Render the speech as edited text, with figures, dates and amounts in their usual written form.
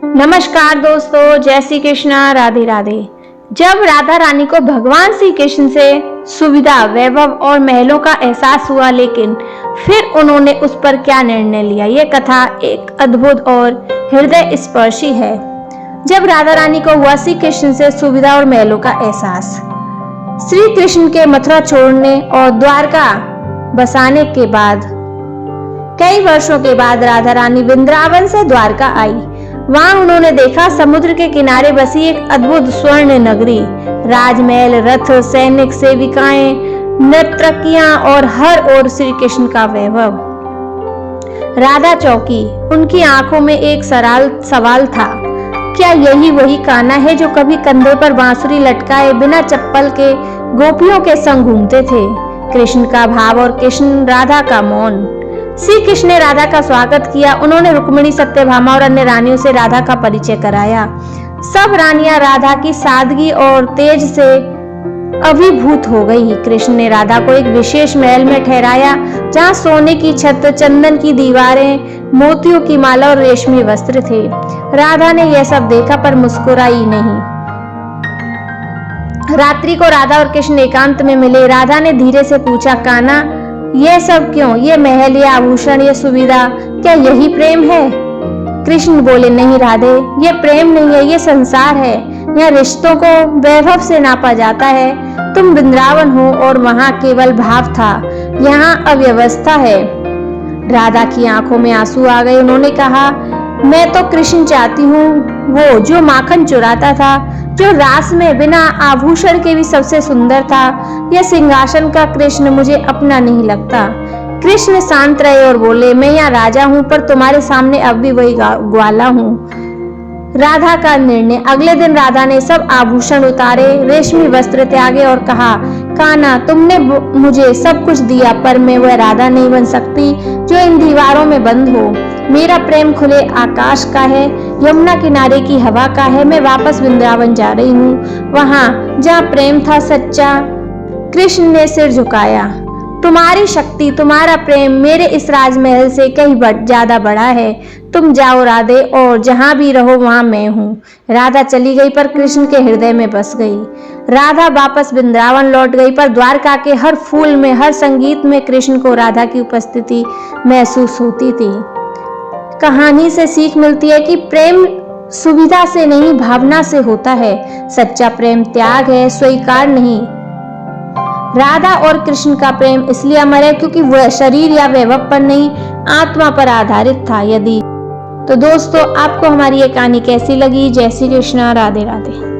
नमस्कार दोस्तों, जय श्री कृष्णा, राधे राधे। जब राधा रानी को भगवान श्री कृष्ण से सुविधा, वैभव और महलों का एहसास हुआ, लेकिन फिर उन्होंने उस पर क्या निर्णय लिया, ये कथा एक अद्भुत और हृदय स्पर्शी है। जब राधा रानी को हुआ श्री कृष्ण से सुविधा और महलों का एहसास, श्री कृष्ण के मथुरा छोड़ने और द्वारका बसाने के बाद कई वर्षों के बाद राधा रानी वृंदावन से द्वारका आई। वहां उन्होंने देखा समुद्र के किनारे बसी एक अद्भुत स्वर्ण नगरी, राजमहल, रथ, सैनिक, सेविकाएं, नर्तकियां और हर ओर श्री कृष्ण का वैभव। राधा चौकी, उनकी आंखों में एक सवाल था, क्या यही वही कान्हा है जो कभी कंधे पर बांसुरी लटकाए बिना चप्पल के गोपियों के संग घूमते थे? कृष्ण का भाव और कृष्ण राधा का मौन। श्री कृष्ण ने राधा का स्वागत किया। उन्होंने रुक्मिणी, सत्यभामा और अन्य रानियों से राधा का परिचय कराया। सब रानियां राधा की सादगी और तेज से अभिभूत हो गई। कृष्ण ने राधा को एक विशेष महल में ठहराया, जहां सोने की छत, चंदन की दीवारें, मोतियों की माला और रेशमी वस्त्र थे। राधा ने यह सब देखा पर मुस्कुराई नहीं। रात्रि को राधा और कृष्ण एकांत में मिले। राधा ने धीरे से पूछा, कान्हा, ये सब क्यों? ये महल, ये आभूषण, ये सुविधा, क्या यही प्रेम है? कृष्ण बोले, नहीं राधे, ये प्रेम नहीं है, ये संसार है। यहाँ रिश्तों को वैभव से नापा जाता है। तुम वृंदावन हो और वहां केवल भाव था, यहाँ अव्यवस्था है। राधा की आंखों में आंसू आ गए। उन्होंने कहा, मैं तो कृष्ण चाहती हूँ, वो जो माखन चुराता था, जो रास में बिना आभूषण के भी सबसे सुंदर था। यह सिंहासन का कृष्ण मुझे अपना नहीं लगता। कृष्ण शांत रहे और बोले, मैं यहाँ राजा हूँ, पर तुम्हारे सामने अब भी वही ग्वाला हूँ। राधा का निर्णय। अगले दिन राधा ने सब आभूषण उतारे, रेशमी वस्त्र त्यागे और कहा, कान्हा, तुमने मुझे सब कुछ दिया, पर मैं वह राधा नहीं बन सकती जो इन दीवारों में बंद हो। मेरा प्रेम खुले आकाश का है, यमुना किनारे की हवा का है। मैं वापस वृंदावन जा रही हूँ, वहां जहाँ प्रेम था सच्चा। कृष्ण ने सिर झुकाया। तुम्हारी शक्ति, तुम्हारा प्रेम मेरे इस राजमहल से कहीं ज्यादा बड़ा है। तुम जाओ राधे, और जहां भी रहो वहां मैं हूँ। राधा चली गई पर कृष्ण के हृदय में बस गई। राधा वापस वृंदावन लौट गई, पर द्वारका के हर फूल में, हर संगीत में कृष्ण को राधा की उपस्थिति महसूस होती थी। कहानी से सीख मिलती है कि प्रेम सुविधा से नहीं, भावना से होता है। सच्चा प्रेम त्याग है, स्वीकार नहीं। राधा और कृष्ण का प्रेम इसलिए अमर है क्योंकि वह शरीर या वैभव पर नहीं, आत्मा पर आधारित था। यदि तो दोस्तों, आपको हमारी ये कहानी कैसी लगी? जय श्री कृष्णा, राधे राधे।